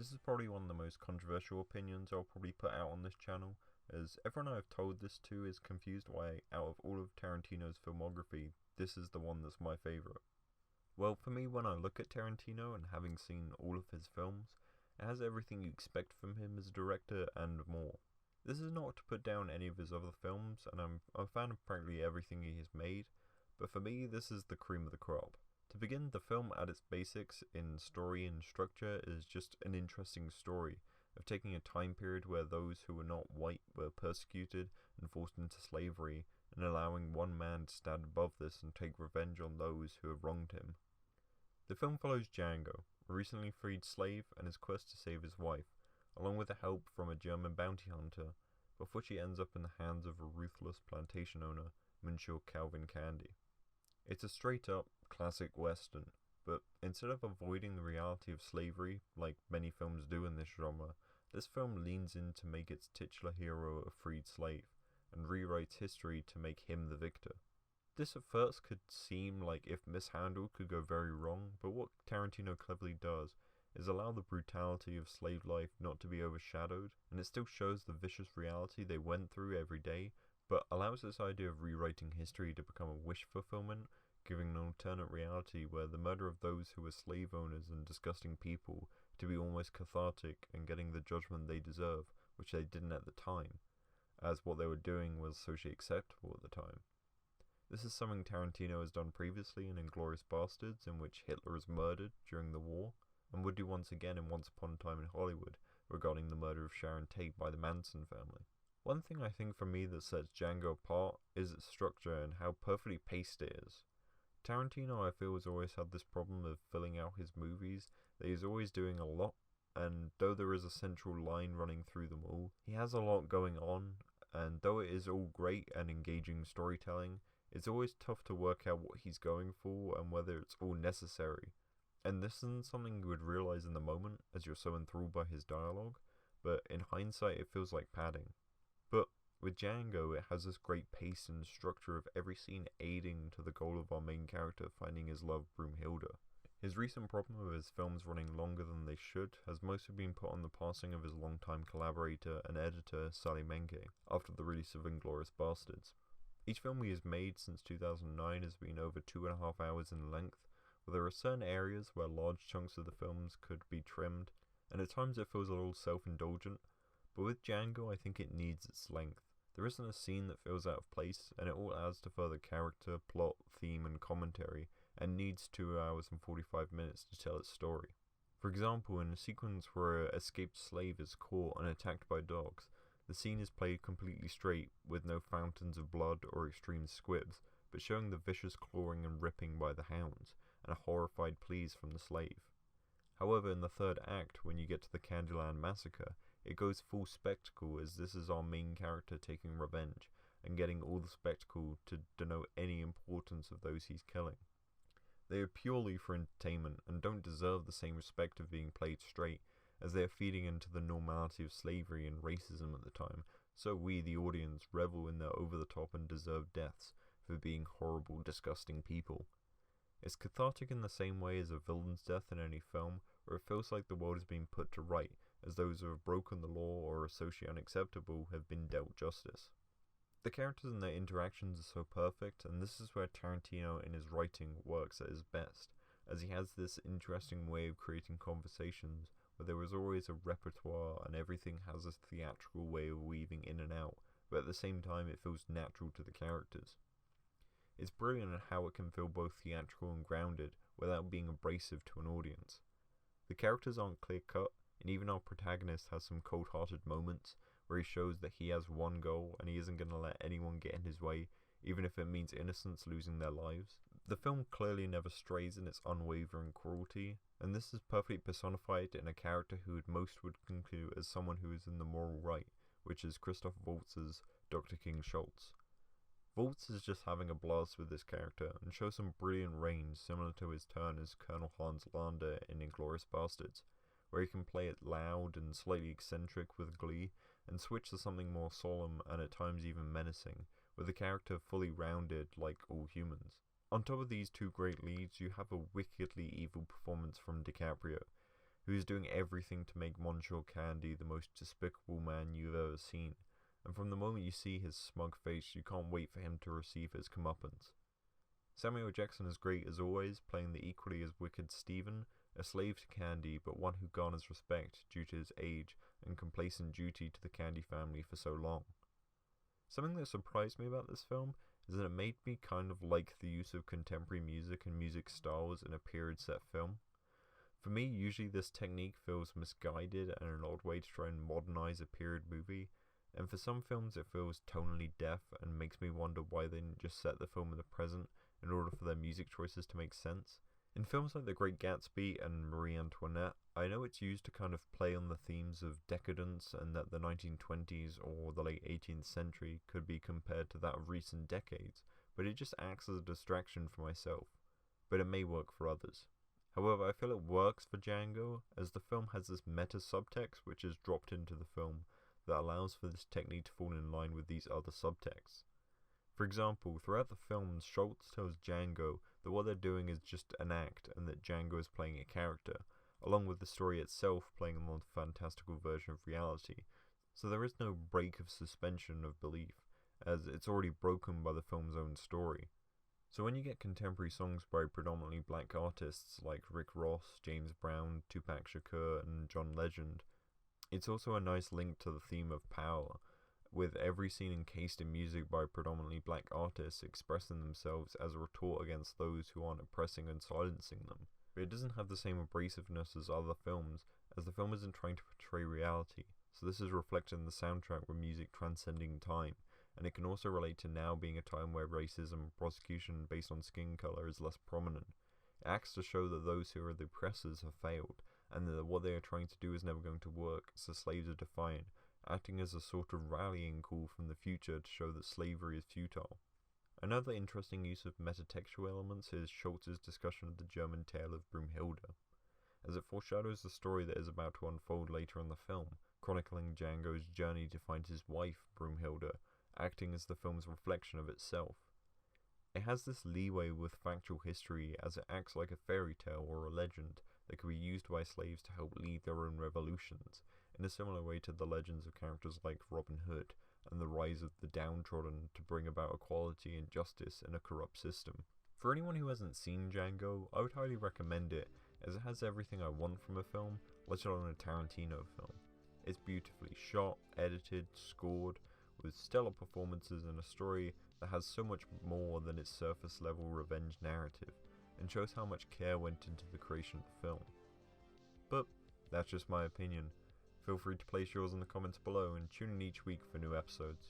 This is probably one of the most controversial opinions I'll probably put out on this channel, as everyone I've told this to is confused why, out of all of Tarantino's filmography, this is the one that's my favourite. Well, for me, when I look at Tarantino and having seen all of his films, it has everything you expect from him as a director and more. This is not to put down any of his other films, and I'm a fan of practically everything he has made, but for me this is the cream of the crop. To begin, the film at its basics in story and structure is just an interesting story of taking a time period where those who were not white were persecuted and forced into slavery, and allowing one man to stand above this and take revenge on those who have wronged him. The film follows Django, a recently freed slave, and his quest to save his wife, along with the help from a German bounty hunter, before she ends up in the hands of a ruthless plantation owner, Monsieur Calvin Candy. It's a straight-up, classic western, but instead of avoiding the reality of slavery, like many films do in this genre, this film leans in to make its titular hero a freed slave, and rewrites history to make him the victor. This at first could seem like if mishandled could go very wrong, but what Tarantino cleverly does is allow the brutality of slave life not to be overshadowed, and it still shows the vicious reality they went through every day, but allows this idea of rewriting history to become a wish fulfillment, giving an alternate reality where the murder of those who were slave owners and disgusting people to be almost cathartic and getting the judgment they deserve, which they didn't at the time, as what they were doing was socially acceptable at the time. This is something Tarantino has done previously in *Inglourious Basterds*, in which Hitler is murdered during the war, and would do once again in *Once Upon a Time in Hollywood* regarding the murder of Sharon Tate by the Manson family. One thing I think for me that sets Django apart is its structure and how perfectly paced it is. Tarantino, I feel, has always had this problem of filling out his movies, that he's always doing a lot, and though there is a central line running through them all, he has a lot going on, and though it is all great and engaging storytelling, it's always tough to work out what he's going for and whether it's all necessary. And this isn't something you would realize in the moment, as you're so enthralled by his dialogue, but in hindsight it feels like padding. But with Django, it has this great pace and structure of every scene aiding to the goal of our main character finding his love Broomhilda. His recent problem of his films running longer than they should has mostly been put on the passing of his longtime collaborator and editor Sally Menke, after the release of *Inglourious Basterds*. Each film he has made since 2009 has been over 2.5 hours in length, but there are certain areas where large chunks of the films could be trimmed, and at times it feels a little self-indulgent, but with Django I think it needs its length. There isn't a scene that feels out of place, and it all adds to further character, plot, theme and commentary, and needs 2 hours and 45 minutes to tell its story. For example, in a sequence where an escaped slave is caught and attacked by dogs, the scene is played completely straight, with no fountains of blood or extreme squibs, but showing the vicious clawing and ripping by the hounds, and horrified pleas from the slave. However, in the third act, when you get to the Candyland massacre, it goes full spectacle, as this is our main character taking revenge, and getting all the spectacle to denote any importance of those he's killing. They are purely for entertainment, and don't deserve the same respect of being played straight, as they are feeding into the normality of slavery and racism at the time, so we, the audience, revel in their over-the-top and deserved deaths for being horrible, disgusting people. It's cathartic in the same way as a villain's death in any film, where it feels like the world is being put to right, as those who have broken the law or are socially unacceptable have been dealt justice. The characters and their interactions are so perfect, and this is where Tarantino in his writing works at his best, as he has this interesting way of creating conversations where there is always a repertoire and everything has a theatrical way of weaving in and out, but at the same time it feels natural to the characters. It's brilliant in how it can feel both theatrical and grounded without being abrasive to an audience. The characters aren't clear-cut, and even our protagonist has some cold-hearted moments where he shows that he has one goal and he isn't going to let anyone get in his way, even if it means innocents losing their lives. The film clearly never strays in its unwavering cruelty, and this is perfectly personified in a character who most would conclude as someone who is in the moral right, which is Christoph Waltz's Dr. King Schultz. Waltz is just having a blast with this character, and shows some brilliant range similar to his turn as Colonel Hans Lander in *Inglourious Basterds*, where he can play it loud and slightly eccentric with glee, and switch to something more solemn and at times even menacing, with the character fully rounded like all humans. On top of these two great leads, you have a wickedly evil performance from DiCaprio, who's doing everything to make Monsieur Candy the most despicable man you've ever seen, and from the moment you see his smug face, you can't wait for him to receive his comeuppance. Samuel Jackson is great as always, playing the equally as wicked Stephen, a slave to Candy, but one who garners respect due to his age and complacent duty to the Candy family for so long. Something that surprised me about this film is that it made me kind of like the use of contemporary music and music styles in a period set film. For me, usually this technique feels misguided and an odd way to try and modernize a period movie, and for some films it feels tonally deaf and makes me wonder why they didn't just set the film in the present in order for their music choices to make sense. In films like The Great Gatsby and Marie Antoinette, I know it's used to kind of play on the themes of decadence and that the 1920s or the late 18th century could be compared to that of recent decades, but it just acts as a distraction for myself. But it may work for others. However, I feel it works for Django, as the film has this meta subtext which is dropped into the film that allows for this technique to fall in line with these other subtexts. For example, throughout the film, Schultz tells Django that what they're doing is just an act and that Django is playing a character, along with the story itself playing on a fantastical version of reality, so there is no break of suspension of belief, as it's already broken by the film's own story. So when you get contemporary songs by predominantly black artists like Rick Ross, James Brown, Tupac Shakur, and John Legend, it's also a nice link to the theme of power, with every scene encased in music by predominantly black artists expressing themselves as a retort against those who aren't oppressing and silencing them. But it doesn't have the same abrasiveness as other films, as the film isn't trying to portray reality, so this is reflected in the soundtrack with music transcending time, and it can also relate to now being a time where racism and prosecution based on skin color is less prominent. It acts to show that those who are the oppressors have failed, and that what they are trying to do is never going to work, so slaves are defiant, acting as a sort of rallying call from the future to show that slavery is futile. Another interesting use of metatextual elements is Schultz's discussion of the German tale of Brunhilde, as it foreshadows the story that is about to unfold later in the film, chronicling Django's journey to find his wife, Brunhilde, acting as the film's reflection of itself. It has this leeway with factual history as it acts like a fairy tale or a legend that could be used by slaves to help lead their own revolutions, in a similar way to the legends of characters like Robin Hood and the rise of the downtrodden to bring about equality and justice in a corrupt system. For anyone who hasn't seen Django, I would highly recommend it, as it has everything I want from a film, let alone a Tarantino film. It's beautifully shot, edited, scored, with stellar performances and a story that has so much more than its surface level revenge narrative, and shows how much care went into the creation of the film. But that's just my opinion. Feel free to place yours in the comments below and tune in each week for new episodes.